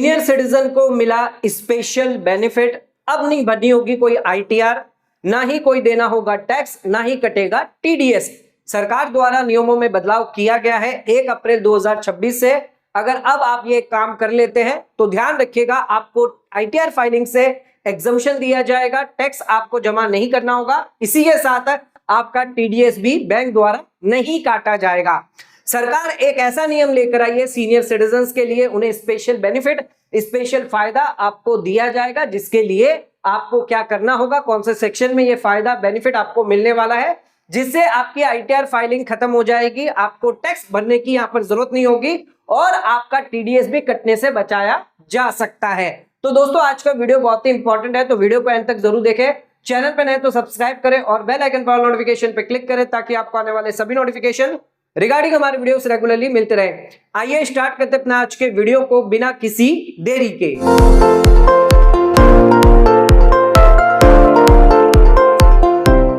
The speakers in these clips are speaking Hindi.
सीनियर सिटीजन को मिला स्पेशल बेनिफिट। अब नहीं भरनी होगी कोई आईटीआर, ना ही कोई देना होगा टैक्स, ना ही कटेगा टीडीएस। सरकार द्वारा नियमों में बदलाव किया गया है 1 अप्रैल 2026 से। अगर अब आप ये काम कर लेते हैं तो ध्यान रखिएगा, आपको आईटीआर फाइलिंग से एग्जम्पशन दिया जाएगा, टैक्स आपको जमा नहीं करना होगा, इसी के साथ आपका टीडीएस भी बैंक द्वारा नहीं काटा जाएगा। सरकार एक ऐसा नियम लेकर आई है सीनियर सिटीजन्स के लिए, उन्हें स्पेशल बेनिफिट, स्पेशल फायदा आपको दिया जाएगा, जिसके लिए आपको क्या करना होगा, कौन से सेक्शन में ये फायदा बेनिफिट आपको मिलने वाला है, जिससे आपकी आईटीआर फाइलिंग खत्म हो जाएगी, आपको टैक्स भरने की यहां पर जरूरत नहीं होगी और आपका टीडीएस भी कटने से बचाया जा सकता है। तो दोस्तों आज का वीडियो बहुत ही इंपॉर्टेंट है, तो वीडियो को एंड तक जरूर देखें। चैनल पर नए तो सब्सक्राइब करें और बेल आइकन पर नोटिफिकेशन पे क्लिक करें ताकि आपको आने वाले सभी नोटिफिकेशन रिगार्डिंग हमारे वीडियोस रेगुलरली मिलते रहे। आइए स्टार्ट करते हैं अपना आज के वीडियो को बिना किसी देरी के।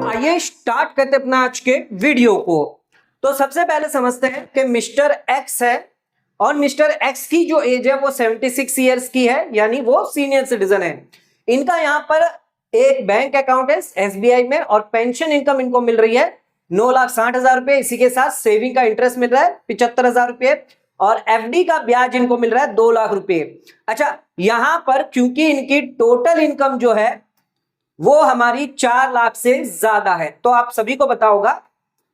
आइए स्टार्ट करते हैं अपना आज के वीडियो को। तो सबसे पहले समझते हैं कि मिस्टर एक्स है और मिस्टर एक्स की जो एज है वो 76 ईयर्स की है, यानी वो सीनियर सिटीजन है। इनका यहाँ पर एक बैंक अकाउंट है एसबीआई में और पेंशन इनकम इनको मिल रही है 9,60,000 रुपए। इसी के साथ सेविंग का इंटरेस्ट मिल रहा है 75,000 रुपए और एफडी का ब्याज इनको मिल रहा है 2 लाख रुपए। अच्छा, यहां पर क्योंकि इनकी टोटल इनकम जो है वो हमारी 4 लाख से ज्यादा है, तो आप सभी को पता होगा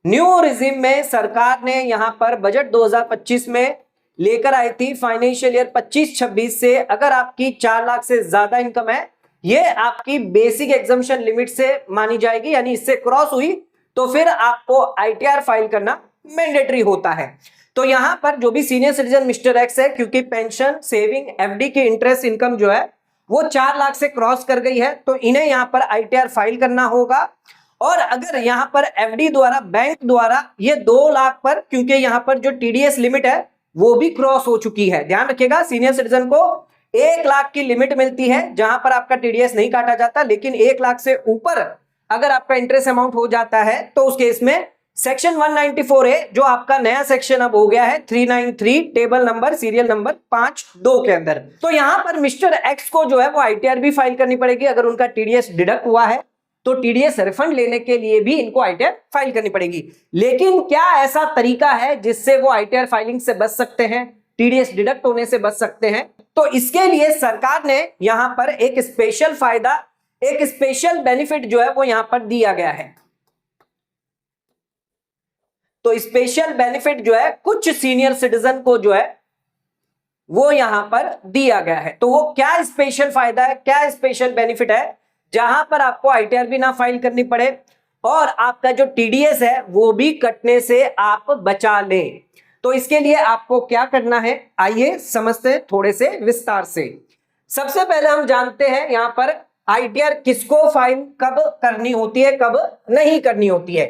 न्यू रिजिम में सरकार ने यहां पर बजट 2025 में लेकर आई थी फाइनेंशियल ईयर 25-26 से, अगर आपकी 4 लाख से ज्यादा इनकम है ये आपकी बेसिक एग्जम्पशन लिमिट से मानी जाएगी, यानी इससे क्रॉस हुई तो फिर आपको आईटीआर फाइल करना मैंडेटरी होता है। तो यहां पर जो भी सीनियर सिटीजन मिस्टर एक्स है, क्योंकि पेंशन, सेविंग, एफडी की इंटरेस्ट इनकम जो है वो 4 लाख से क्रॉस कर गई है, तो इन्हें यहां पर आईटीआर फाइल करना होगा। और अगर यहां पर एफडी द्वारा, बैंक द्वारा ये 2 लाख पर, क्योंकि यहां पर जो टीडीएस लिमिट है वो भी क्रॉस हो चुकी है, ध्यान रखिएगा सीनियर सिटीजन को 1 लाख की लिमिट मिलती है जहां पर आपका टीडीएस नहीं काटा जाता, लेकिन 1 लाख से ऊपर अगर आपका इंटरेस्ट अमाउंट हो जाता है तो उस केस में सेक्शन 194 है, जो आपका नया सेक्शन अब हो गया है 393 टेबल नंबर सीरियल नंबर 5(2) के अंदर। तो यहां पर मिस्टर एक्स को जो है वो आईटीआर भी फाइल करनी पड़ेगी। अगर उनका टीडीएस डिडक्ट हुआ है तो टीडीएस रिफंड लेने के लिए भी इनको आईटीआर फाइल करनी पड़ेगी। लेकिन क्या ऐसा तरीका है जिससे वो आईटीआर फाइलिंग से बच सकते हैं, टीडीएस डिडक्ट होने से बच सकते हैं? तो इसके लिए सरकार ने यहां पर एक स्पेशल फायदा, एक स्पेशल बेनिफिट जो है वो यहां पर दिया गया है। तो स्पेशल बेनिफिट जो है कुछ सीनियर सिटीजन को जो है वो यहां पर दिया गया है। तो वो क्या स्पेशल फायदा है, क्या स्पेशल बेनिफिट है जहां पर आपको आईटीआर भी ना फाइल करनी पड़े और आपका जो टीडीएस है वो भी कटने से आप बचा लें? तो इसके लिए आपको क्या करना है, आइए समझते हैं थोड़े से विस्तार से। सबसे पहले हम जानते हैं यहां पर आईटीआर किसको फाइल कब करनी होती है, कब नहीं करनी होती है।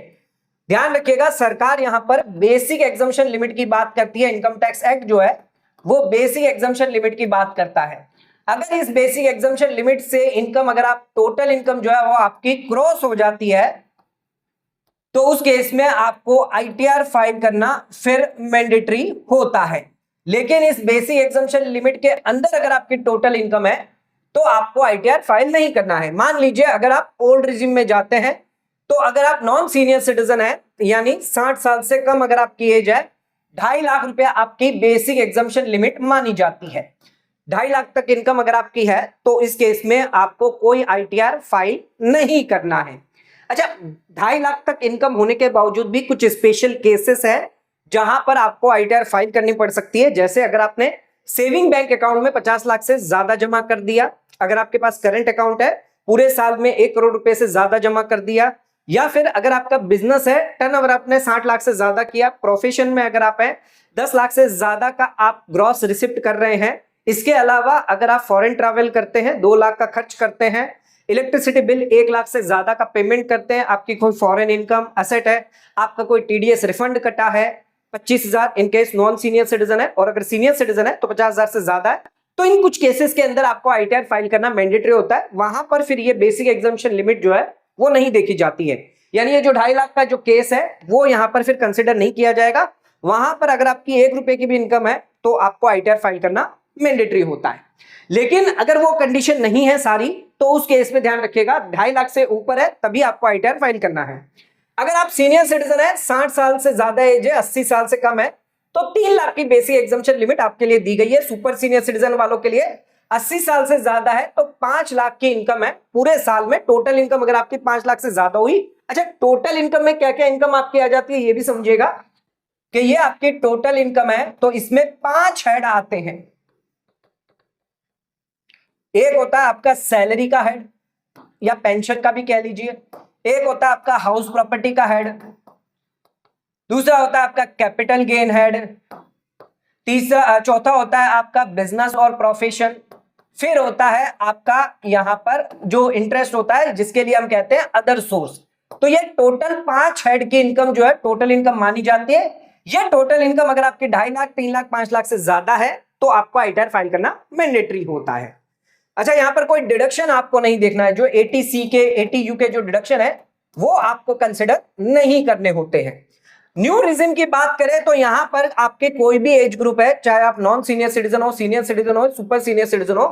ध्यान रखिएगा सरकार यहां पर बेसिक एग्जम्पशन लिमिट की बात करती है। इनकम टैक्स एक्ट जो है वो बेसिक एग्जम्पशन लिमिट की बात करता है। अगर इस बेसिक एग्जम्पशन लिमिट से इनकम, अगर आप टोटल इनकम जो है वो आपकी क्रॉस हो जाती है तो उस केस में आपको आईटीआर फाइल करना फिर मैंडेटरी होता है। लेकिन इस बेसिक एग्जम्पशन लिमिट के अंदर अगर आपकी टोटल इनकम है तो आपको आईटीआर फाइल नहीं करना है। मान लीजिए अगर आप ओल्ड रिजिम में जाते हैं तो अगर आप नॉन सीनियर सिटीजन है, यानी 60 साल से कम अगर आपकी एज है, 2.5 लाख रुपया आपकी बेसिक एग्जम्पशन लिमिट मानी जाती है। 2.5 लाख तक इनकम अगर आपकी है तो इस केस में आपको कोई आईटीआर फाइल नहीं करना है। अच्छा, 2.5 लाख तक इनकम होने के बावजूद भी कुछ स्पेशल केसेस है जहां पर आपको आईटीआर फाइल करनी पड़ सकती है। जैसे अगर आपने सेविंग बैंक अकाउंट में 50 लाख से ज्यादा जमा कर दिया, अगर आपके पास करंट अकाउंट है पूरे साल में 1 करोड़ रुपए से ज्यादा जमा कर दिया, या फिर अगर आपका बिजनेस है, टर्नओवर आपने 60 लाख से ज्यादा किया, प्रोफेशन में अगर आप हैं 10 लाख से ज्यादा का आप ग्रॉस रिसिप्ट कर रहे हैं। इसके अलावा अगर आप फॉरेन ट्रैवल करते हैं, 2 लाख का खर्च करते हैं, इलेक्ट्रिसिटी बिल 1 लाख से ज्यादा का पेमेंट करते हैं, आपकी कोई फॉरेन इनकम असेट है, आपका कोई टीडीएस रिफंड कटा है 25,000 in case non senior citizen है, और अगर सीनियर सिटीजन है तो 50,000 से ज्यादा है, तो इन कुछ केसेस के अंदर आपको आईटीआर फाइल करना मैंडेटरी होता है। वहां पर फिर ये बेसिक एग्जम्पशन लिमिट जो है वो नहीं देखी जाती है, यानी ये जो 2.5 लाख का जो केस है वो यहां पर फिर कंसिडर नहीं किया जाएगा। वहां पर अगर आपकी 1 रुपए की भी इनकम है तो आपको आईटीआर फाइल करना मैंडेटरी होता है। लेकिन अगर वो कंडीशन नहीं है सारी, तो उस केस में ध्यान रखिएगा 2.5 लाख से ऊपर है तभी आपको आईटीआर फाइल करना है। अगर आप सीनियर सिटीजन है, 60 साल से ज्यादा एज है, 80 साल से कम है, तो 3 लाख की बेसिक एग्जम्पशन लिमिट आपके लिए दी गई है। सुपर सीनियर सिटीजन वालों के लिए 80 साल से ज्यादा है तो 5 लाख की इनकम है पूरे साल में। टोटल इनकम अगर आपकी 5 लाख से ज्यादा हुई, अच्छा टोटल इनकम में क्या क्या इनकम आपकी आ जाती है ये भी समझिएगा कि ये आपकी टोटल इनकम है तो इसमें 5 हेड आते हैं। एक होता है आपका सैलरी का हेड या पेंशन का भी कह लीजिए, एक होता है आपका हाउस प्रॉपर्टी का हेड, दूसरा होता है आपका कैपिटल गेन हेड, चौथा होता है आपका बिजनेस और प्रोफेशन, फिर होता है आपका यहां पर जो इंटरेस्ट होता है जिसके लिए हम कहते हैं अदर सोर्स। तो ये टोटल 5 हेड की इनकम जो है टोटल इनकम मानी जाती है। ये टोटल इनकम अगर आपकी 2.5 लाख, 3 लाख, 5 लाख से ज्यादा है तो आपको आईटीआर फाइल करना मैंडेटरी होता है। अच्छा, यहां पर कोई डिडक्शन आपको नहीं देखना है। जो 80C के 80U के जो डिडक्शन है वो आपको कंसिडर नहीं करने होते हैं। न्यू रिजिम की बात करें तो यहां पर आपके कोई भी एज ग्रुप है, चाहे आप नॉन सीनियर सिटीजन हो, सीनियर सिटीजन हो, सुपर सीनियर सिटीजन हो,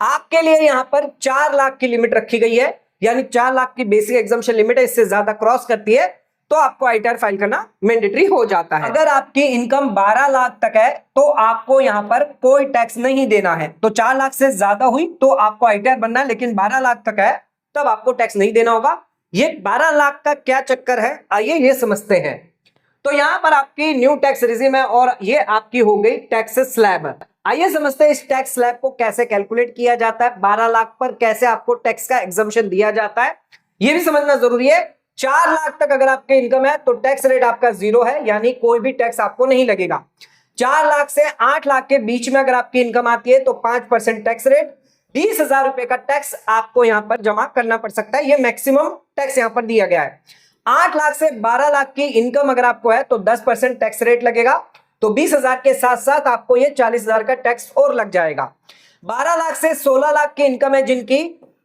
आपके लिए यहां पर 4 लाख की लिमिट रखी गई है। यानी 4 लाख की बेसिक एग्जम्पशन लिमिट है, इससे ज्यादा क्रॉस करती है तो आपको आईटीआर फाइल करना मैंडेटरी हो जाता है। अगर आपकी इनकम 12 लाख तक है तो आपको यहां पर कोई टैक्स नहीं देना है। तो 4 लाख से ज्यादा हुई तो आपको आईटीआर बनना है, लेकिन 12 लाख तक है तब आपको टैक्स नहीं देना होगा। ये 12 लाख का क्या चक्कर है, आइए ये समझते हैं। तो यहां पर आपकी न्यू टैक्स रिजिम है और ये आपकी हो गई टैक्स स्लैब। आइए समझते हैं इस टैक्स स्लैब को कैसे कैलकुलेट किया जाता है, 12 लाख पर कैसे आपको टैक्स का एग्जम्पशन दिया जाता है, ये भी समझना जरूरी है। 4 लाख तक अगर आपके इनकम है तो टैक्स रेट आपका 0 है, यानी कोई भी टैक्स आपको नहीं लगेगा। 4 लाख से 8 लाख के बीच में अगर आपकी इनकम आती है तो 5% टैक्स रेट, 20,000 रुपए का टैक्स आपको यहां पर जमा करना पड़ सकता है। यह मैक्सिमम टैक्स यहां पर दिया गया है। 8 लाख से 12 लाख की इनकम अगर आपको है तो 10% टैक्स रेट लगेगा, तो 20,000 के साथ साथ आपको ये 40,000 का टैक्स और लग जाएगा। 12 लाख से 16 लाख की इनकम है जिनकी,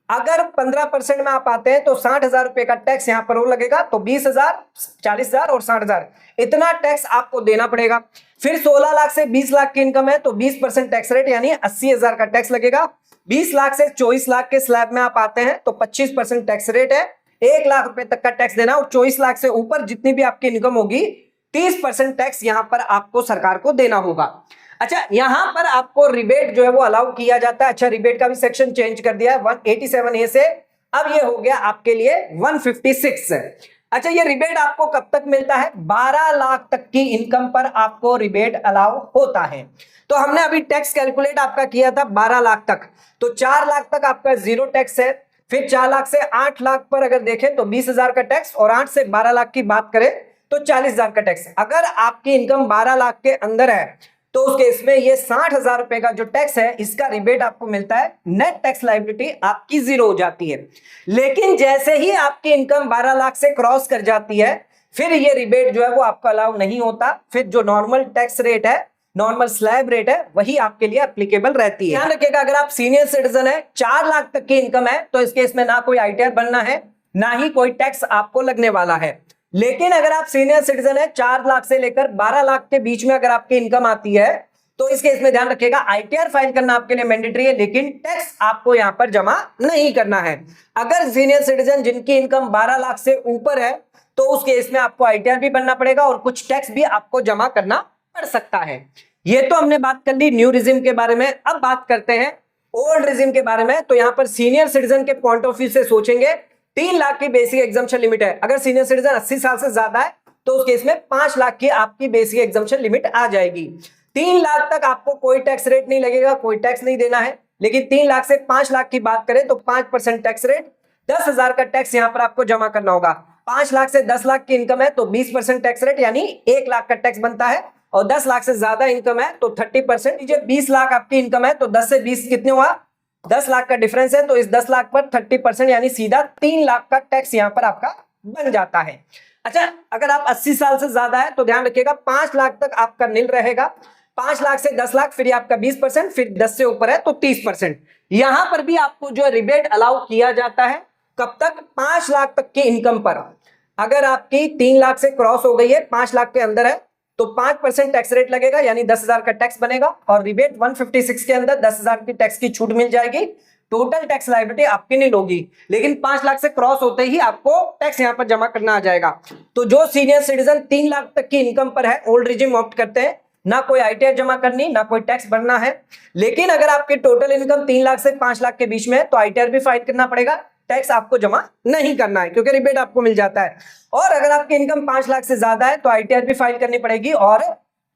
अगर 15% में आप आते हैं तो 60,000 रुपए का टैक्स यहां पर और लगेगा, तो 20,000, 40,000 और 60,000 इतना टैक्स आपको देना पड़ेगा। फिर 16 लाख से 20 लाख की इनकम है तो 20% टैक्स रेट यानी 80,000 का टैक्स लगेगा। 20 लाख से 24 लाख के स्लैब में आप आते हैं तो 25% टैक्स रेट है, 1 लाख रुपए तक का टैक्स देना, और 24 लाख से ऊपर जितनी भी आपकी इनकम होगी 30% टैक्स यहां पर आपको सरकार को देना होगा। अच्छा, यहां पर आपको रिबेट जो है वो अलाउ किया जाता है। अच्छा, रिबेट का भी सेक्शन चेंज कर दिया है 187A से, अब ये हो गया आपके लिए 156 है। अच्छा, ये रिबेट आपको कब तक मिलता है, 12 लाख तक की इनकम पर आपको रिबेट अलाउ होता है। तो हमने अभी टैक्स कैलकुलेट आपका किया था 12 लाख तक, तो 4 लाख तक आपका 0 टैक्स है। फिर 4 लाख से 8 लाख पर अगर देखें तो 20,000 का टैक्स, और 8 से 12 लाख की बात करें तो 40,000 का टैक्स। अगर आपकी इनकम 12 लाख के अंदर है तो उस केस में ये 60,000 रुपए का जो टैक्स है इसका रिबेट आपको मिलता है, नेट टैक्स लायबिलिटी आपकी 0 हो जाती है। लेकिन जैसे ही आपकी इनकम 12 लाख से क्रॉस कर जाती है फिर ये रिबेट जो है वो आपको अलाउ नहीं होता। फिर जो नॉर्मल टैक्स रेट है, नॉर्मल स्लैब रेट है, वही आपके लिए एप्लीकेबल रहती है। ध्यान रखिएगा, अगर आप सीनियर सिटीजन है, 4 लाख तक की इनकम है, तो इस केस में ना कोई आईटीआर बनना है, ना ही कोई टैक्स आपको लगने वाला है। लेकिन अगर आप सीनियर सिटीजन है, 4 लाख से लेकर 12 लाख के बीच में अगर आपकी इनकम आती है तो इस केस में ध्यान रखिएगा आईटीआर फाइल करना आपके लिए मैंडेटरी है, लेकिन टैक्स आपको यहां पर जमा नहीं करना है। अगर सीनियर सिटीजन जिनकी इनकम 12 लाख से ऊपर है तो उस केस में आपको आईटीआर भी बनना पड़ेगा और कुछ टैक्स भी आपको जमा करना पड़ सकता है। ये तो हमने बात कर ली न्यू रिजिम के बारे में। अब बात करते हैं ओल्ड रिजिम के बारे में। तो यहां पर सीनियर सिटीजन के पॉइंट ऑफ व्यू से सोचेंगे, 3 लाख की बेसिक एग्जम्पशन लिमिट है। अगर सीनियर सिटीजन 80 साल से ज्यादा है तो उस केस में 5 लाख की आपकी बेसिक एग्जम्पशन लिमिट आ जाएगी। 3 लाख तक आपको कोई टैक्स रेट नहीं लगेगा, कोई टैक्स नहीं देना है। लेकिन 3 लाख से 5 लाख की बात करें तो 5% टैक्स रेट, 10,000 का टैक्स यहां पर आपको जमा करना होगा। 5 लाख से 10 लाख की इनकम है तो 20% टैक्स रेट यानी 1 लाख का टैक्स बनता है, और 10 लाख से ज्यादा इनकम है तो 30%। 20 लाख आपकी इनकम है तो 10 से 20 कितने हुआ, 10 लाख का डिफरेंस है, तो इस 10 लाख पर 30% यानी सीधा 3 लाख का टैक्स यहां पर आपका बन जाता है। अच्छा, अगर आप 80 साल से ज्यादा है तो ध्यान रखिएगा 5 लाख तक आपका नील रहेगा। 5 लाख से 10 लाख फिर आपका 20%, फिर 10 से ऊपर है तो 30%। यहां पर भी आपको जो रिबेट अलाउ किया जाता है, कब तक, 5 लाख तक की इनकम पर। अगर आपकी 3 लाख से क्रॉस हो गई है, 5 लाख के अंदर है, तो 5% टैक्स रेट लगेगा, यानी 10,000 का टैक्स बनेगा, और रिबेट 156 के अंदर 10,000 की टैक्स की छूट मिल जाएगी। टोटल टैक्स लायबिलिटी आपकी नहीं होगी, लेकिन 5 लाख से क्रॉस होते ही आपको टैक्स यहां पर जमा करना आ जाएगा। तो जो सीनियर सिटीजन 3 लाख तक की इनकम पर है, ओल्ड रिजिम ऑप्ट करते हैं, ना कोई आईटीआर जमा करनी, ना कोई टैक्स भरना है। लेकिन अगर आपकी टोटल इनकम 3 लाख से 5 लाख के बीच में है, तो आईटीआर भी फाइल करना पड़ेगा, टैक्स आपको जमा नहीं करना है, क्योंकि रिबेट आपको मिल जाता है। और अगर आपकी इनकम 5 लाख से ज्यादा है, तो आईटीआर भी फाइल करनी पड़ेगी और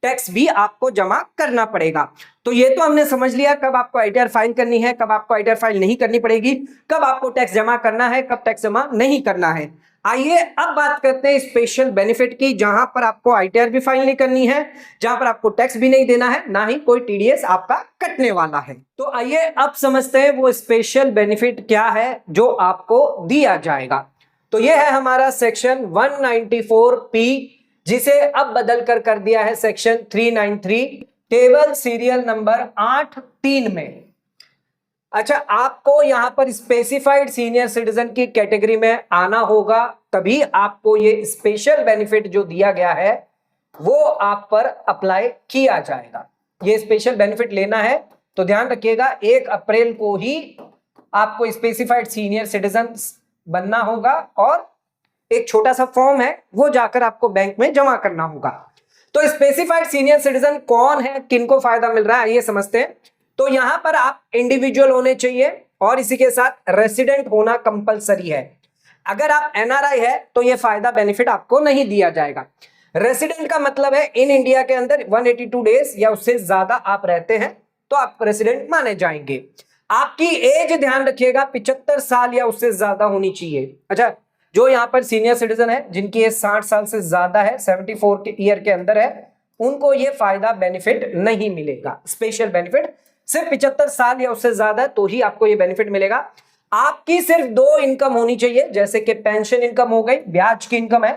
टैक्स भी आपको जमा करना पड़ेगा। तो ये तो हमने समझ लिया कब आपको आईटीआर फाइल करनी है, कब आपको आईटीआर फाइल नहीं करनी पड़ेगी, कब आपको टैक्स जमा करना है, कब टैक्स जमा नहीं करना है। आइए अब बात करते हैं स्पेशल बेनिफिट की, जहां पर आपको आईटीआर भी फाइल नहीं करनी है, जहां पर आपको टैक्स भी नहीं देना है, ना ही कोई टीडीएस आपका कटने वाला है। तो आइए अब समझते हैं वो स्पेशल बेनिफिट क्या है जो आपको दिया जाएगा। तो यह है हमारा सेक्शन 194P, जिसे अब बदल कर दिया है सेक्शन 393, टेबल सीरियल नंबर 8(3) में। अच्छा, आपको यहां पर स्पेसिफाइड सीनियर सिटीजन की कैटेगरी में आना होगा, तभी आपको ये स्पेशल बेनिफिट जो दिया गया है वो आप पर अप्लाई किया जाएगा। ये स्पेशल बेनिफिट लेना है तो ध्यान रखिएगा 1 अप्रैल को ही आपको स्पेसिफाइड सीनियर सिटीजन बनना होगा, और एक छोटा सा फॉर्म है वो जाकर आपको बैंक में जमा करना होगा। तो स्पेसिफाइड सीनियर सिटीजन कौन है, किनको फायदा मिल रहा है, ये समझते हैं। तो यहां पर आप इंडिविजुअल होने चाहिए और इसी के साथ रेसिडेंट होना कंपलसरी है। अगर आप एनआरआई है तो यह फायदा बेनिफिट आपको नहीं दिया जाएगा। रेसिडेंट का मतलब है इन इंडिया के अंदर 182 डेज या उससे ज्यादा आप रहते हैं तो आप रेसिडेंट माने जाएंगे। आपकी एज ध्यान रखिएगा 75 साल या उससे ज्यादा होनी चाहिए। अच्छा, जो यहां पर सीनियर सिटीजन है जिनकी एज 60 साल से ज्यादा है, 74 के ईयर के अंदर है, उनको यह फायदा बेनिफिट नहीं मिलेगा। स्पेशल बेनिफिट सिर्फ 75 साल या उससे ज्यादा तो ही आपको ये बेनिफिट मिलेगा। आपकी सिर्फ 2 इनकम होनी चाहिए, जैसे कि पेंशन इनकम हो गई, ब्याज की इनकम है।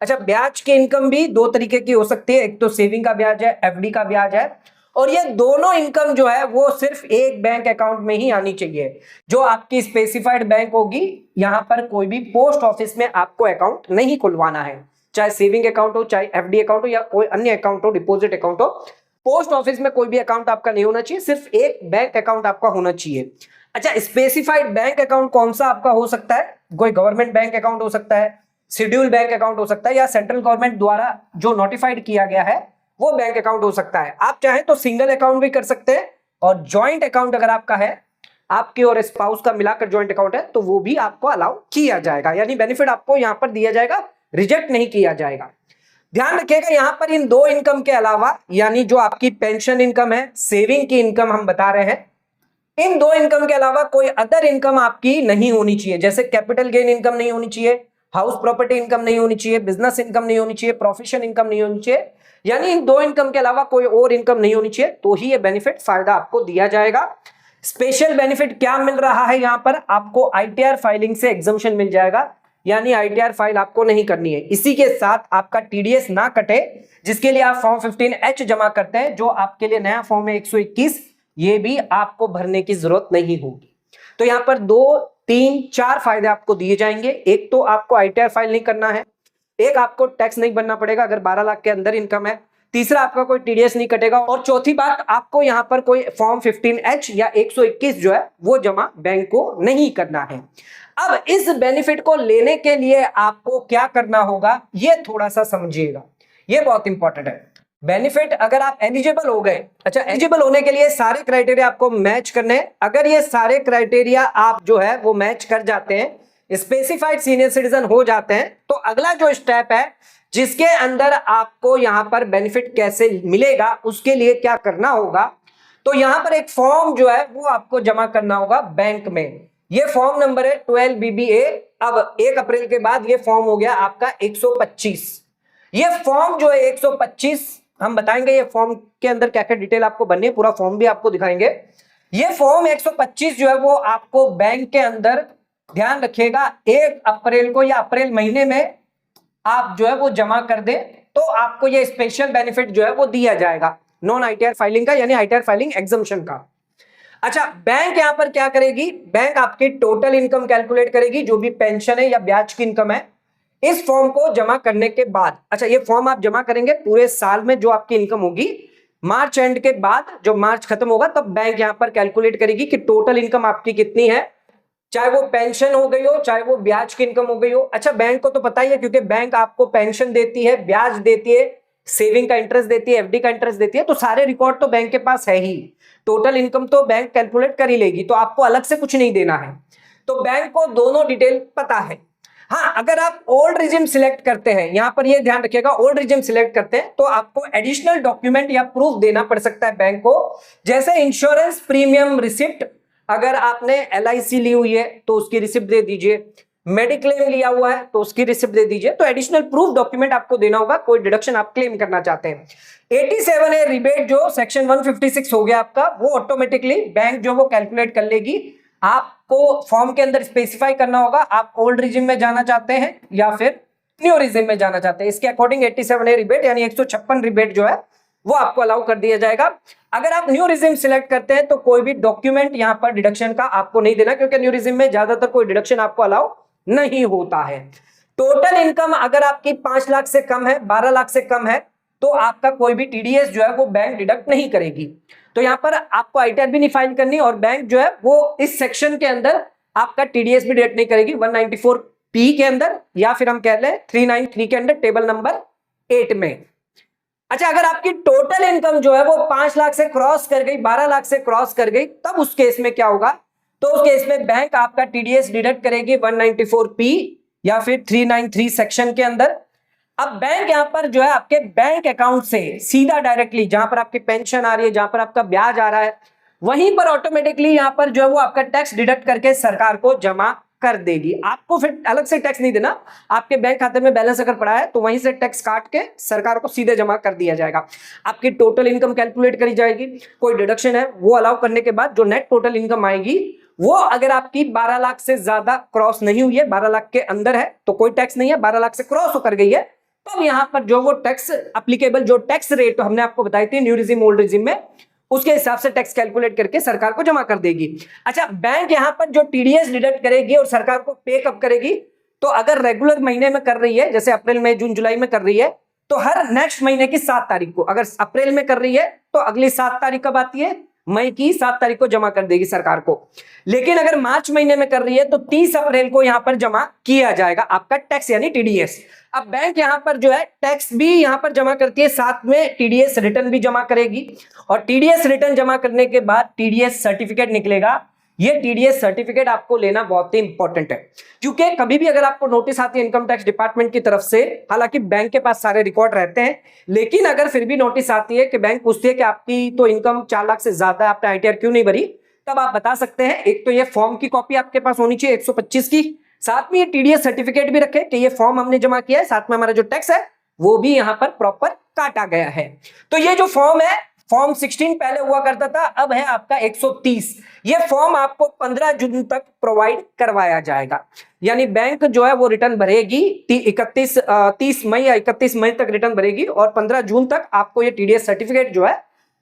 अच्छा, ब्याज की इनकम भी 2 तरीके की हो सकती है, एक तो सेविंग का ब्याज है, एफडी का ब्याज है, और ये दोनों इनकम जो है वो सिर्फ एक बैंक अकाउंट में ही आनी चाहिए, जो आपकी स्पेसिफाइड बैंक होगी। यहां पर कोई भी पोस्ट ऑफिस में आपको अकाउंट नहीं खुलवाना है, चाहे सेविंग अकाउंट हो, चाहे एफडी अकाउंट हो, या कोई अन्य अकाउंट हो, डिपॉजिट अकाउंट हो। पोस्ट ऑफिस में कोई भी अकाउंट आपका नहीं होना चाहिए, सिर्फ एक बैंक अकाउंट आपका होना चाहिए। अच्छा, स्पेसिफाइड बैंक अकाउंट कौन सा आपका हो सकता है? कोई गवर्नमेंट बैंक अकाउंट हो सकता है, शेड्यूल बैंक अकाउंट हो सकता है, या सेंट्रल गवर्नमेंट द्वारा जो नोटिफाइड किया गया है वो बैंक अकाउंट हो सकता है। आप चाहें तो सिंगल अकाउंट भी कर सकते हैं, और ज्वाइंट अकाउंट अगर आपका है, आपके और स्पाउस का मिलाकर ज्वाइंट अकाउंट है, तो वो भी आपको अलाउ किया जाएगा, यानी बेनिफिट आपको यहां पर दिया जाएगा, रिजेक्ट नहीं किया जाएगा। ध्यान रखिएगा यहां पर इन 2 इनकम के अलावा, यानी जो आपकी पेंशन इनकम है, सेविंग की इनकम हम बता रहे हैं, इन 2 इनकम के अलावा कोई अदर इनकम आपकी नहीं होनी चाहिए। जैसे कैपिटल गेन इनकम नहीं होनी चाहिए, हाउस प्रॉपर्टी इनकम नहीं होनी चाहिए, बिजनेस इनकम नहीं होनी चाहिए, प्रोफेशन इनकम नहीं होनी चाहिए, यानी इन 2 इनकम के अलावा कोई और इनकम नहीं होनी चाहिए, तो ही ये बेनिफिट फायदा आपको दिया जाएगा। स्पेशल बेनिफिट क्या मिल रहा है यहां पर? आपको आईटीआर फाइलिंग से एग्जम्पशन मिल जाएगा, यानी आईटीआर फाइल आपको नहीं करनी है। इसी के साथ आपका टीडीएस ना कटे, जिसके लिए आप फॉर्म 15H जमा करते हैं, जो आपके लिए नया फॉर्म है 121, ये भी आपको भरने की जरूरत नहीं होगी। तो यहां पर 2, 3, 4 फायदे आपको दिए जाएंगे। एक तो आपको आईटीआर फाइल नहीं करना है, एक आपको टैक्स नहीं भरना पड़ेगा अगर 12 लाख के अंदर इनकम है, तीसरा आपका कोई टीडीएस नहीं कटेगा, और चौथी बात, आपको यहां पर कोई फॉर्म 15H या 121 जो है वो जमा बैंक को नहीं करना है। अब इस बेनिफिट को लेने के लिए आपको क्या करना होगा, ये थोड़ा सा समझिएगा, ये बहुत इंपॉर्टेंट है। बेनिफिट अगर आप एलिजिबल हो गए, अच्छा एलिजिबल होने के लिए सारे क्राइटेरिया आपको मैच करने हैं। अगर ये सारे क्राइटेरिया आप जो है वो मैच कर जाते हैं, स्पेसिफाइड सीनियर सिटीजन हो जाते हैं, तो अगला जो स्टेप है जिसके अंदर आपको यहां पर बेनिफिट कैसे मिलेगा, उसके लिए क्या करना होगा, तो यहां पर एक फॉर्म जो है वो आपको जमा करना होगा बैंक में। ये फॉर्म नंबर है 12BBA। अब 1 अप्रैल के बाद ये फॉर्म हो गया आपका 125। ये फॉर्म जो है 125, हम बताएंगे ये फॉर्म के अंदर क्या क्या डिटेल आपको बननी है, पूरा फॉर्म भी आपको दिखाएंगे। ये फॉर्म 125 जो है वो आपको बैंक के अंदर, ध्यान रखिएगा, 1 अप्रैल को या अप्रैल महीने में आप जो है वो जमा कर दें, तो आपको ये स्पेशल बेनिफिट जो है वो दिया जाएगा, नॉन आईटीआर फाइलिंग का, यानी आईटीआर फाइलिंग एग्जम्पशन का। अच्छा, बैंक यहां पर क्या करेगी, बैंक आपकी टोटल इनकम कैलकुलेट करेगी, जो भी पेंशन है या ब्याज की इनकम है, इस फॉर्म को जमा करने के बाद, अच्छा ये फॉर्म आप जमा करेंगे पूरे साल में जो आपकी इनकम होगी, मार्च एंड के बाद जब मार्च खत्म होगा तब बैंक यहां पर कैलकुलेट करेगी कि टोटल इनकम आपकी कितनी है, चाहे वो पेंशन हो गई हो, चाहे वो ब्याज की इनकम हो गई हो। अच्छा बैंक को तो पता ही है क्योंकि बैंक आपको पेंशन देती है, ब्याज देती है, सेविंग का इंटरेस्ट देती है, एफडी का इंटरेस्ट देती है, तो सारे रिकॉर्ड तो बैंक के पास है ही, टोटल इनकम तो बैंक कैलकुलेट कर ही लेगी, तो आपको अलग से कुछ नहीं देना है। तो बैंक को दोनों डिटेल पता है। हाँ, अगर आप ओल्ड रिजिम सिलेक्ट करते हैं, यहां पर ये ध्यान रखिएगा, ओल्ड रिजिम सिलेक्ट करते हैं तो आपको एडिशनल डॉक्यूमेंट या प्रूफ देना पड़ सकता है बैंक को, जैसे इंश्योरेंस प्रीमियम रिसिप्ट, अगर आपने LIC ली हुई है तो उसकी रिसिप्ट दे दीजिए, मेडिक्लेम लिया हुआ है तो उसकी रिसिप्ट दे दीजिए, तो एडिशनल प्रूफ डॉक्यूमेंट आपको देना होगा, कोई डिडक्शन आप क्लेम करना चाहते हैं। 87 है रिबेट, जो सेक्शन 156 हो गया आपका, वो ऑटोमेटिकली बैंक जो वो कैलकुलेट कर लेगी। आपको फॉर्म के अंदर स्पेसिफाई करना होगा आप ओल्ड रिजिम में जाना चाहते हैं या फिर न्यू रिजिम में जाना चाहते हैं, इसके अकॉर्डिंग 87 है रिबेट यानी 156 रिबेट जो है वो आपको अलाउ कर दिया जाएगा। अगर आप न्यू रिजिम सिलेक्ट करते हैं तो कोई भी डॉक्यूमेंट यहां पर डिडक्शन का आपको नहीं देना, क्योंकि न्यू रिजिम में ज्यादातर कोई डिडक्शन आपको अलाउ नहीं होता है। टोटल इनकम अगर आपकी 5 लाख से कम है, 12 लाख से कम है, तो आपका कोई भी TDS जो है वो बैंक डिडक्ट नहीं करेगी। तो यहां पर आपको ITR भी नहीं फाइल करनी और बैंक जो है वो इस सेक्शन के अंदर आपका TDS भी डिडक्ट नहीं करेगी 194P के अंदर, या फिर हम कह लें 393 के अंदर टेबल नंबर 8 में। अच्छा, अगर आपकी टोटल इनकम जो है वो 5 लाख से क्रॉस कर गई, 12 लाख से क्रॉस कर गई, तब उस केस में क्या होगा, तो उस केस में बैंक आपका TDS डिडक्ट करेगी 194P या फिर 393 सेक्शन के अंदर। अब बैंक यहां पर जो है आपके बैंक अकाउंट से सीधा डायरेक्टली, जहां पर आपकी पेंशन आ रही है, जहां पर आपका ब्याज आ रहा है, वहीं पर ऑटोमेटिकली यहां पर जो है वो आपका टैक्स डिडक्ट करके सरकार को जमा कर देगी। आपको फिर अलग से टैक्स नहीं देना, आपके बैंक खाते में बैलेंस अगर पड़ा है तो वहीं से टैक्स काट के सरकार को सीधे जमा कर दिया जाएगा। आपकी टोटल इनकम कैलकुलेट करी जाएगी, कोई डिडक्शन है वो अलाउ करने के बाद जो नेट टोटल इनकम आएगी वो अगर आपकी 12 लाख से ज्यादा क्रॉस नहीं हुई है, 12 लाख के अंदर है तो कोई टैक्स नहीं है, 12 लाख से क्रॉस होकर गई है तब यहां पर जो वो टैक्स एप्लीकेबल, जो टैक्स रेट तो हमने आपको बताई थी न्यू रिजिम ओल्ड रिजिम में, उसके हिसाब से टैक्स कैलकुलेट करके सरकार को जमा कर देगी। अच्छा, बैंक यहां पर जो TDS डिडक्ट करेगी और सरकार को पे कब करेगी, तो अगर रेगुलर महीने में कर रही है, जैसे अप्रैल मई जून जुलाई में कर रही है, तो हर नेक्स्ट महीने की 7 तारीख को, अगर अप्रैल में कर रही है तो अगली 7 तारीख कब आती है, मई की 7 तारीख को जमा कर देगी सरकार को। लेकिन अगर मार्च महीने में कर रही है तो 30 अप्रैल को यहां पर जमा किया जाएगा आपका टैक्स यानी TDS। अब बैंक यहां पर जो है टैक्स भी यहां पर जमा करती है, साथ में TDS रिटर्न भी जमा करेगी, और TDS रिटर्न जमा करने के बाद TDS सर्टिफिकेट निकलेगा। ये TDS सर्टिफिकेट आपको लेना बहुत ही इंपॉर्टेंट है, क्योंकि कभी भी अगर आपको नोटिस आती है इनकम टैक्स डिपार्टमेंट की तरफ से, हालांकि बैंक के पास सारे रिकॉर्ड रहते हैं, लेकिन अगर फिर भी नोटिस आती है कि बैंक पूछती है कि आपकी तो इनकम 4 लाख से ज्यादा है, आपने ITR क्यों नहीं भरी, तब आप बता सकते हैं, एक तो ये फॉर्म की कॉपी आपके पास होनी चाहिए 125 की, साथ में ये TDS सर्टिफिकेट भी रखे कि ये फॉर्म हमने जमा किया है, साथ में हमारा जो टैक्स है वो भी यहां पर प्रॉपर काटा गया है। तो ये जो फॉर्म है, फॉर्म 16 पहले हुआ करता था, अब है आपका 130। ये फॉर्म आपको 15 जून तक प्रोवाइड करवाया जाएगा, यानी बैंक जो है वो रिटर्न भरेगी 30 मई या 31 मई तक रिटर्न भरेगी, और 15 जून तक आपको ये TDS सर्टिफिकेट जो है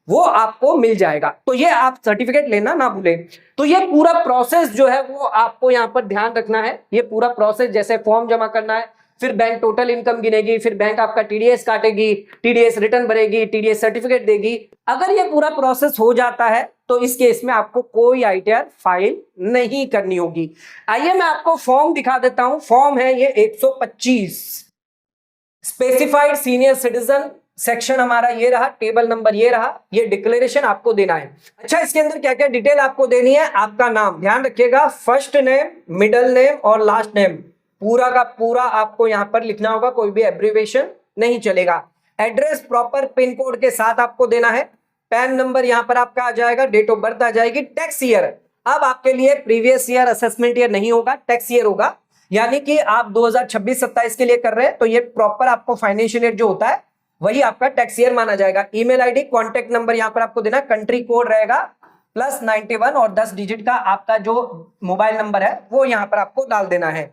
वो आपको मिल जाएगा। तो ये आप सर्टिफिकेट लेना ना भूलें। तो ये पूरा प्रोसेस जो है वो आपको यहाँ पर ध्यान रखना है। ये पूरा प्रोसेस, जैसे फॉर्म जमा करना है, फिर बैंक टोटल इनकम गिनेगी, फिर बैंक आपका TDS काटेगी, TDS रिटर्न भरेगी, TDS सर्टिफिकेट देगी। अगर ये पूरा प्रोसेस हो जाता है तो इस केस में आपको कोई ITR फाइल नहीं करनी होगी। आइए मैं आपको फॉर्म दिखा देता हूं। फॉर्म है ये 125, स्पेसिफाइड सीनियर सिटीजन, सेक्शन हमारा ये रहा, टेबल नंबर ये रहा, ये डिक्लेरेशन आपको देना है। अच्छा, इसके अंदर क्या क्या डिटेल आपको देनी है, आपका नाम ध्यान रखिएगा, फर्स्ट नेम, मिडिल नेम और लास्ट नेम पूरा का पूरा आपको यहां पर लिखना होगा, कोई भी एब्रिविएशन नहीं चलेगा। एड्रेस प्रॉपर पिन कोड के साथ आपको देना है। पैन नंबर यहां पर आपका आ जाएगा, डेट ऑफ बर्थ आ जाएगी। टैक्स ईयर, अब आपके लिए प्रीवियस ईयर असेसमेंट ईयर नहीं होगा, टैक्स ईयर होगा, यानी कि आप 2026-27 के लिए कर रहे हैं तो ये प्रॉपर आपको फाइनेंशियल ईयर जो होता है वही आपका टैक्स ईयर माना जाएगा। ईमेल आईडी, कॉन्टेक्ट नंबर यहां पर आपको देना, कंट्री कोड रहेगा +91 और 10 डिजिट का आपका जो मोबाइल नंबर है वो यहां पर आपको डाल देना है।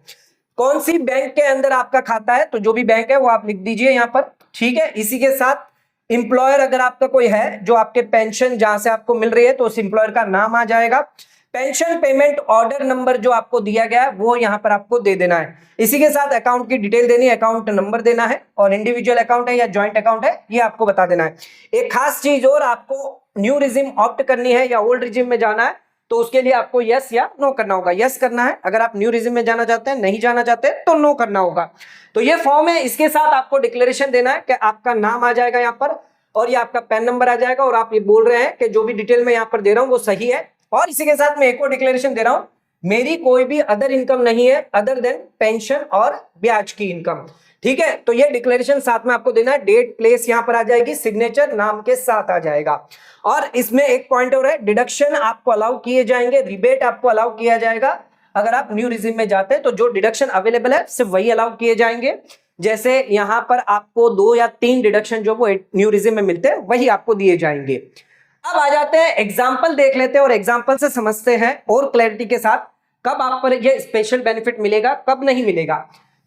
कौन सी बैंक के अंदर आपका खाता है, तो जो भी बैंक है वो आप लिख दीजिए यहां पर, ठीक है। इसी के साथ एम्प्लॉयर अगर आपका कोई है जो आपके पेंशन जहां से आपको मिल रही है तो उस एम्प्लॉयर का नाम आ जाएगा। पेंशन पेमेंट ऑर्डर नंबर जो आपको दिया गया है वो यहां पर आपको दे देना है। इसी के साथ अकाउंट की डिटेल देनी है, अकाउंट नंबर देना है, और इंडिविजुअल अकाउंट है या जॉइंट अकाउंट है ये आपको बता देना है। एक खास चीज और, आपको न्यू रिजिम ऑप्ट करनी है या ओल्ड रिजिम में जाना है तो उसके लिए आपको यस या नो करना होगा। यस करना है अगर आप न्यू रिजिम में जाना चाहते हैं, नहीं जाना चाहते तो नो करना होगा। तो ये फॉर्म है, इसके साथ आपको डिक्लेरेशन देना है कि आपका नाम आ जाएगा यहाँ पर और ये आपका पैन नंबर आ जाएगा और आप ये बोल रहे हैं कि जो भी डिटेल मैं यहाँ पर दे रहा हूँ वो सही है। और इसी के साथ मैं एक और डिक्लेरेशन दे रहा हूं, मेरी कोई भी अदर इनकम नहीं है अदर देन पेंशन और ब्याज की इनकम। ठीक है, तो ये डिक्लेरेशन साथ में आपको देना है। डेट प्लेस यहां पर आ जाएगी, सिग्नेचर नाम के साथ आ जाएगा। और इसमें एक पॉइंट और है, डिडक्शन आपको अलाउ किए जाएंगे, रिबेट आपको अलाउ किया जाएगा। अगर आप न्यू रिजिम में जाते हैं तो जो डिडक्शन अवेलेबल है सिर्फ वही अलाउ किए जाएंगे। जैसे यहां पर आपको 2 या 3 डिडक्शन जो वो न्यू रिजिम में मिलते हैं वही आपको दिए जाएंगे। अब आ जाते हैं एग्जाम्पल देख लेते हैं और एग्जाम्पल से समझते हैं और क्लैरिटी के साथ कब आप पर ये स्पेशल बेनिफिट मिलेगा कब नहीं मिलेगा।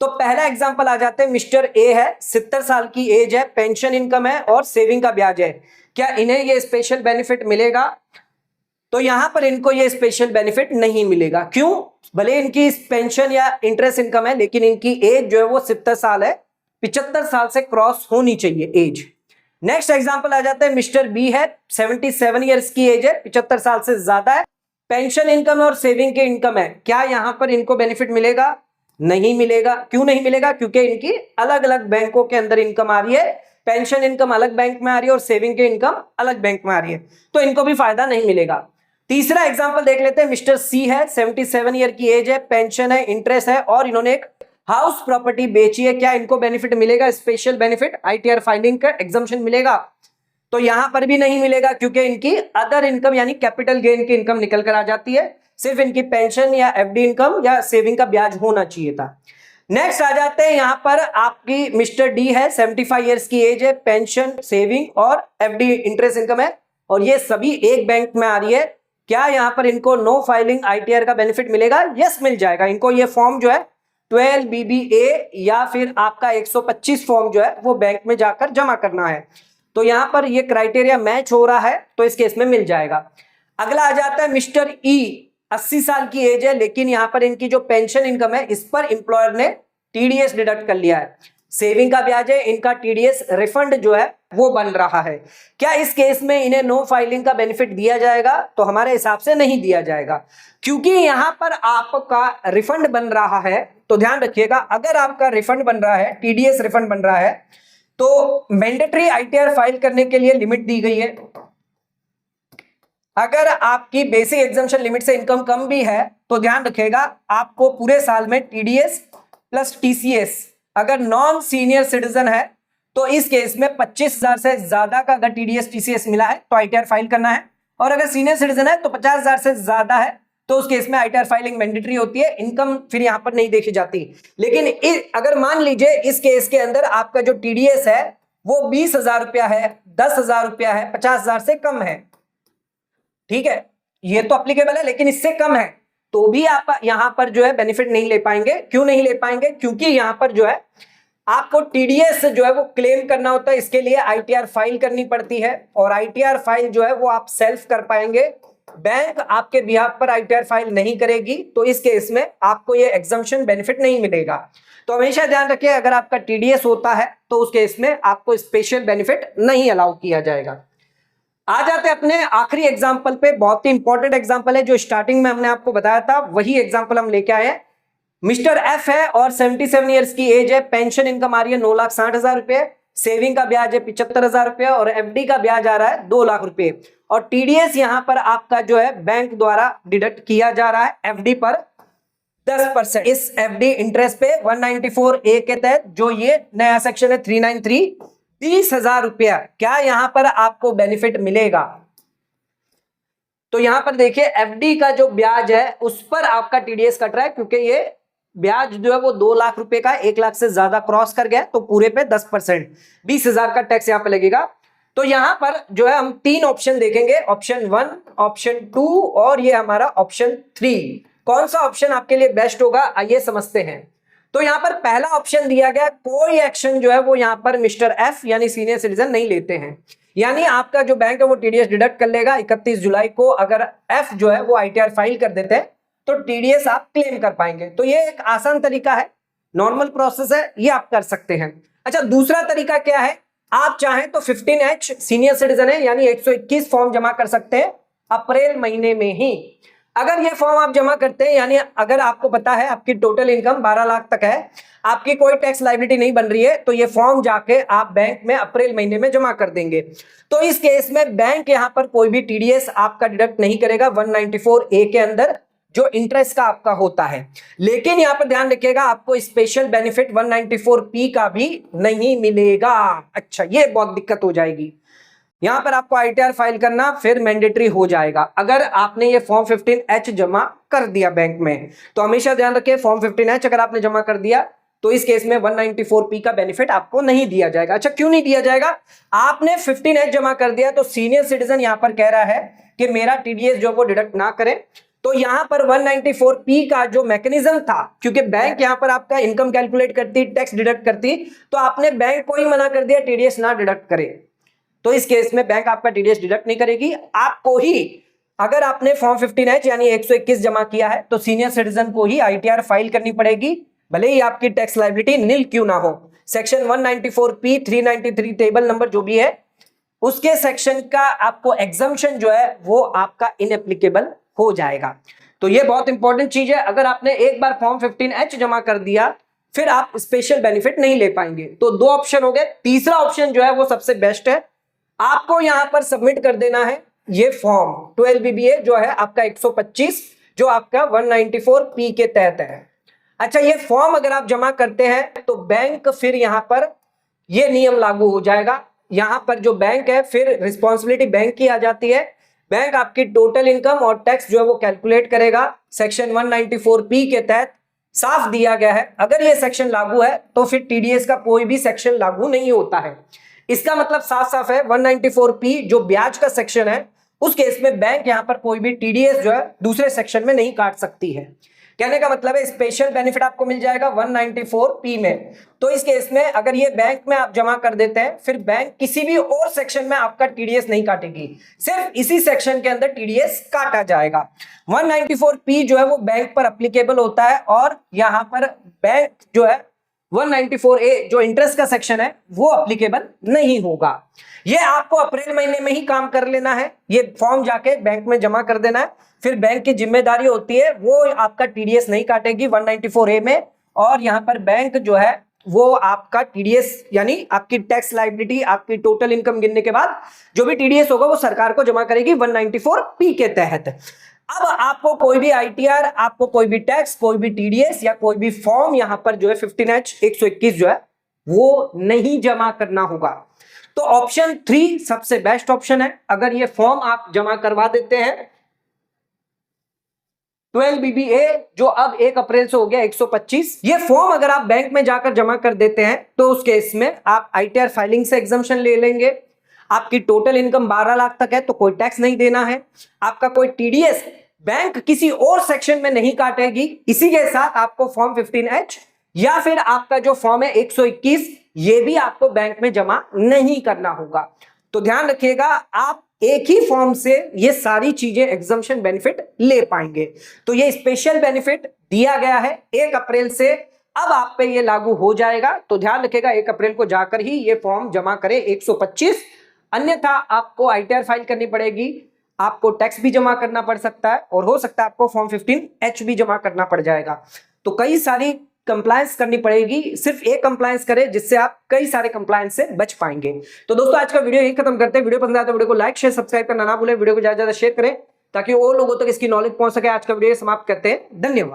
तो पहला एग्जाम्पल आ जाते हैं, मिस्टर ए है, 70 साल की एज है, पेंशन इनकम है और सेविंग का ब्याज है। क्या इन्हें ये स्पेशल बेनिफिट मिलेगा? तो यहां पर इनको ये स्पेशल बेनिफिट नहीं मिलेगा। क्यों? भले इनकी पेंशन या इंटरेस्ट इनकम है लेकिन इनकी एज जो है वो 70 साल है, 75 साल से क्रॉस होनी चाहिए एज। नेक्स्ट एग्जांपल आ जाता है, मिस्टर बी है, 77 इयर्स की एज है, 75 साल से ज्यादा है, पेंशन इनकम और सेविंग के इनकम है। क्या यहां पर इनको बेनिफिट मिलेगा? नहीं मिलेगा। क्यों नहीं मिलेगा? क्योंकि इनकी अलग अलग बैंकों के अंदर इनकम आ रही है, पेंशन इनकम अलग बैंक में आ रही है और सेविंग के इनकम अलग बैंक में आ रही है, तो इनको भी फायदा नहीं मिलेगा। तीसरा एग्जाम्पल देख लेते हैं, मिस्टर सी है, 77 ईयर की एज है, पेंशन है, इंटरेस्ट है और इन्होंने एक हाउस प्रॉपर्टी बेची है। क्या इनको बेनिफिट मिलेगा? स्पेशल बेनिफिट, आईटीआर फाइलिंग का एग्जम्पशन मिलेगा? तो यहां पर भी नहीं मिलेगा क्योंकि इनकी अदर इनकम यानी कैपिटल गेन की इनकम निकल कर आ जाती है, सिर्फ इनकी पेंशन या एफडी इनकम या सेविंग का ब्याज होना चाहिए था। नेक्स्ट आ जाते हैं, यहां पर आपकी मिस्टर डी है, 75 इयर्स की एज है, पेंशन, सेविंग और एफडी इंटरेस्ट इनकम है और ये सभी एक बैंक में आ रही है। क्या यहां पर इनको नो फाइलिंग आईटीआर का बेनिफिट मिलेगा? यस, मिल जाएगा। इनको ये फॉर्म जो है 12 BBA या फिर आपका 125 फॉर्म जो है वो बैंक में जाकर जमा करना है। तो यहां पर ये क्राइटेरिया मैच हो रहा है तो इस केस में मिल जाएगा। अगला आ जाता है, मिस्टर ई, 80 साल की एज है लेकिन यहां पर इनकी जो पेंशन इनकम है इस पर एम्प्लॉयर ने टीडीएस डिडक्ट कर लिया है, सेविंग का ब्याज है, इनका टीडीएस रिफंड जो है वो बन रहा है। क्या इस केस में इन्हें नो फाइलिंग का बेनिफिट दिया जाएगा? तो हमारे हिसाब से नहीं दिया जाएगा क्योंकि यहां पर आपका रिफंड बन रहा है। तो ध्यान रखिएगा, अगर आपका रिफंड बन रहा है, टीडीएस रिफंड बन रहा है, तो मैंडेटरी आईटीआर फाइल करने के लिए लिमिट दी गई है। अगर आपकी बेसिक एग्जम्पशन लिमिट से इनकम कम भी है तो ध्यान रखिएगा आपको पूरे साल में टीडीएस प्लस टीसीएस, अगर नॉन सीनियर सिटीजन है तो इस केस में 25,000 से ज्यादा का अगर टीडीएस टीसीएस मिला है तो आईटीआर फाइल करना है, और अगर सीनियर सिटीजन है तो 50,000 से ज्यादा है तो उस केस में आईटीआर फाइलिंग मैंडेटरी होती है, इनकम फिर यहां पर नहीं देखी जाती। लेकिन अगर मान लीजिए इस केस के अंदर आपका जो टीडीएस है वो 20,000 रुपया है, 10,000 रुपया है, 50,000 से कम है, ठीक है, ये तो अप्लीकेबल है, लेकिन इससे कम है तो भी आप यहां पर जो है बेनिफिट नहीं ले पाएंगे। क्यों नहीं ले पाएंगे? क्योंकि यहां पर जो है आपको टीडीएस जो है वो क्लेम करना होता है, इसके लिए आईटीआर फाइल करनी पड़ती है और आईटीआर फाइल जो है वो आप सेल्फ कर पाएंगे, बैंक आपके बिहाफ पर आईटीआर फाइल नहीं करेगी, तो इस केस में आपको ये एग्जम्पशन बेनिफिट नहीं मिलेगा। तो हमेशा ध्यान रखिए, अगर आपका टीडीएस होता है तो उस केस में आपको स्पेशल बेनिफिट नहीं अलाउ किया जाएगा। आ जाते हैं अपने आखिरी एग्जाम्पल पे, बहुत ही इंपॉर्टेंट एग्जाम्पल है, जो स्टार्टिंग में हमने आपको बताया था वही एग्जाम्पल हम लेके आए हैं। मिस्टर एफ है और 77 ईयर्स की एज है, पेंशन इनकम आ रही है 9,60,000 रुपए, सेविंग का ब्याज है 75,000 रुपए और एफडी का ब्याज आ रहा है 2 लाख रुपए, और टीडीएस यहां पर आपका जो है बैंक द्वारा डिडक्ट किया जा रहा है एफडी पर 10%। इस एफडी इंटरेस्ट पे 194A के तहत जो ये नया सेक्शन है 393, 20,000 रुपया, क्या यहां पर आपको बेनिफिट मिलेगा? तो यहां पर देखिए एफडी का जो ब्याज है उस पर आपका टीडीएस कट रहा है क्योंकि ये ब्याज जो है वो 2 लाख रुपए का 1 लाख से ज्यादा क्रॉस कर गया तो पूरे पे 10%, 20,000 का टैक्स यहां पे लगेगा। तो यहां पर जो है हम 3 ऑप्शन देखेंगे, ऑप्शन 1, ऑप्शन 2 और ये हमारा ऑप्शन 3। कौन सा ऑप्शन आपके लिए बेस्ट होगा आइए समझते हैं। तो यहां पर पहला ऑप्शन दिया गया, कोई एक्शन जो है वो यहां पर मिस्टर एफ यानी सीनियर सिटीजन नहीं लेते हैं। यानी आपका जो बैंक है वो टीडीएस डिडक्ट कर लेगा 31 जुलाई को। अगर एफ जो है वो आईटीआर फाइल कर देते हैं तो टीडीएस आप क्लेम कर पाएंगे। तो ये एक आसान तरीका है, नॉर्मल प्रोसेस है, ये आप कर सकते हैं। अच्छा, दूसरा तरीका क्या है, आप चाहें तो 15H सीनियर सिटीजन है यानी 121 फॉर्म जमा कर सकते हैं अप्रैल महीने में ही। अगर ये फॉर्म आप जमा करते हैं, यानी अगर आपको पता है आपकी टोटल इनकम 12 लाख तक है, आपकी कोई टैक्स लायबिलिटी नहीं बन रही है, तो ये फॉर्म जाके आप बैंक में अप्रैल महीने में जमा कर देंगे। तो इस केस में बैंक यहां पर कोई भी टीडीएस आपका डिडक्ट नहीं करेगा 194A के अंदर जो इंटरेस्ट का आपका होता है। लेकिन यहां पर ध्यान रखिएगा, आपको स्पेशल बेनिफिट 194P का भी नहीं मिलेगा। अच्छा, ये बहुत दिक्कत हो जाएगी। यहां पर आपको आईटीआर फाइल करना फिर मैंडेटरी हो जाएगा अगर आपने ये फॉर्म 15H जमा कर दिया बैंक में। तो हमेशा ध्यान रखिए, फॉर्म 15H अगर आपने जमा कर दिया तो इस केस में 194P का बेनिफिट आपको नहीं दिया जाएगा। अच्छा, क्यों नहीं दिया जाएगा? आपने 15H जमा कर दिया तो सीनियर सिटीजन यहां पर कह रहा है कि मेरा टीडीएस जो वो डिडक्ट ना करे। तो यहां पर 194P का जो मैकेनिज्म था, क्योंकि बैंक यहां पर आपका इनकम कैलकुलेट करती, टैक्स डिडक्ट करती, तो आपने बैंक को ही मना कर दिया टीडीएस ना डिडक्ट करे। तो इस केस में बैंक आपका टीडीएस डिडक्ट नहीं करेगी, आपको ही, अगर आपने फॉर्म 15H यानी 121 जमा किया है तो सीनियर सिटीजन को ही आईटीआर फाइल करनी पड़ेगी, भले ही आपकी टैक्स लायबिलिटी निल क्यों ना हो। सेक्शन 194P 393 टेबल नंबर जो भी है उसके सेक्शन का आपको एग्जम्पशन जो है वो आपका इनएप्लीकेबल हो जाएगा। तो ये बहुत इंपॉर्टेंट चीज है, अगर आपने एक बार फॉर्म 15H जमा कर दिया फिर आप स्पेशल बेनिफिट नहीं ले पाएंगे। तो दो ऑप्शन हो गए, तीसरा ऑप्शन जो है वो सबसे बेस्ट है, आपको यहां पर सबमिट कर देना है ये फॉर्म 12BBA जो है आपका 125 जो आपका 194P के तहत है। अच्छा, ये फॉर्म अगर आप जमा करते हैं तो बैंक फिर यहां पर ये नियम लागू हो जाएगा, यहां पर जो बैंक है फिर रिस्पॉन्सिबिलिटी बैंक की आ जाती है। बैंक आपकी टोटल इनकम और टैक्स जो है वो कैलकुलेट करेगा। सेक्शन 194P के तहत साफ दिया गया है, अगर ये सेक्शन लागू है तो फिर टीडीएस का कोई भी सेक्शन लागू नहीं होता है। इसका मतलब साफ साफ है 194P जो ब्याज का सेक्शन है उस केस में बैंक यहां पर कोई भी टीडीएस जो है दूसरे सेक्शन में नहीं काट सकती है। कहने का मतलब है स्पेशल बेनिफिट आपको मिल जाएगा 194P में। तो इस केस में अगर ये बैंक में आप जमा कर देते हैं फिर बैंक किसी भी और सेक्शन में आपका टीडीएस नहीं काटेगी, सिर्फ इसी सेक्शन के अंदर टीडीएस काटा जाएगा। 194P जो है वो बैंक पर एप्लीकेबल होता है और यहां पर बैंक जो है 194A जो इंटरेस्ट का सेक्शन है वो एप्लीकेबल नहीं होगा। ये आपको अप्रैल महीने में ही काम कर लेना है, ये फॉर्म जाके बैंक में जमा कर देना है, फिर बैंक की जिम्मेदारी होती है वो आपका टीडीएस नहीं काटेगी 194A में। और यहां पर बैंक जो है वो आपका टीडीएस यानी आपकी टैक्स लायबिलिटी, आपकी टोटल इनकम गिनने के बाद जो भी टीडीएस होगा वो सरकार को जमा करेगी 194P के तहत। अब आपको कोई भी आईटीआर, आपको कोई भी टैक्स, कोई भी टीडीएस या कोई भी फॉर्म यहां पर जो है 15H 121 जो है वो नहीं जमा करना होगा। तो ऑप्शन 3 सबसे बेस्ट ऑप्शन है। अगर ये फॉर्म आप जमा करवा देते हैं 12BBA जो अब 1 अप्रैल से हो गया 125, ये फॉर्म अगर आप बैंक में जाकर जमा कर देते हैं तो उस केस में आप आईटीआर फाइलिंग से एग्जम्पशन ले लेंगे। आपकी टोटल इनकम 12 लाख तक है तो कोई टैक्स नहीं देना है, आपका कोई टीडीएस बैंक किसी और सेक्शन में नहीं काटेगी। इसी के साथ आपको फॉर्म 15H या फिर आपका जो फॉर्म है 121 ये भी आपको बैंक में जमा नहीं करना होगा। तो ध्यान रखिएगा, आप एक ही फॉर्म से ये सारी चीजें एग्जम्पशन बेनिफिट ले पाएंगे। तो ये स्पेशल बेनिफिट दिया गया है 1 अप्रैल से, अब आप पे ये लागू हो जाएगा। तो ध्यान रखिएगा 1 अप्रैल को जाकर ही ये फॉर्म जमा करें 125, अन्यथा आपको आईटीआर फाइल करनी पड़ेगी, आपको टैक्स भी जमा करना पड़ सकता है और हो सकता है आपको फॉर्म 15H भी जमा करना पड़ जाएगा। तो कई सारी कंप्लायंस करनी पड़ेगी, सिर्फ एक कंप्लायंस करें जिससे आप कई सारे कंप्लायंस से बच पाएंगे। तो दोस्तों आज का वीडियो यही खत्म करते हैं। वीडियो पसंद आया तो वीडियो को लाइक शेयर सब्सक्राइब करना ना भूलें, वीडियो को ज्यादा से ज्यादा शेयर करें ताकि और लोगों तक इसकी नॉलेज पहुंच सके। आज का वीडियो समाप्त करते हैं, धन्यवाद।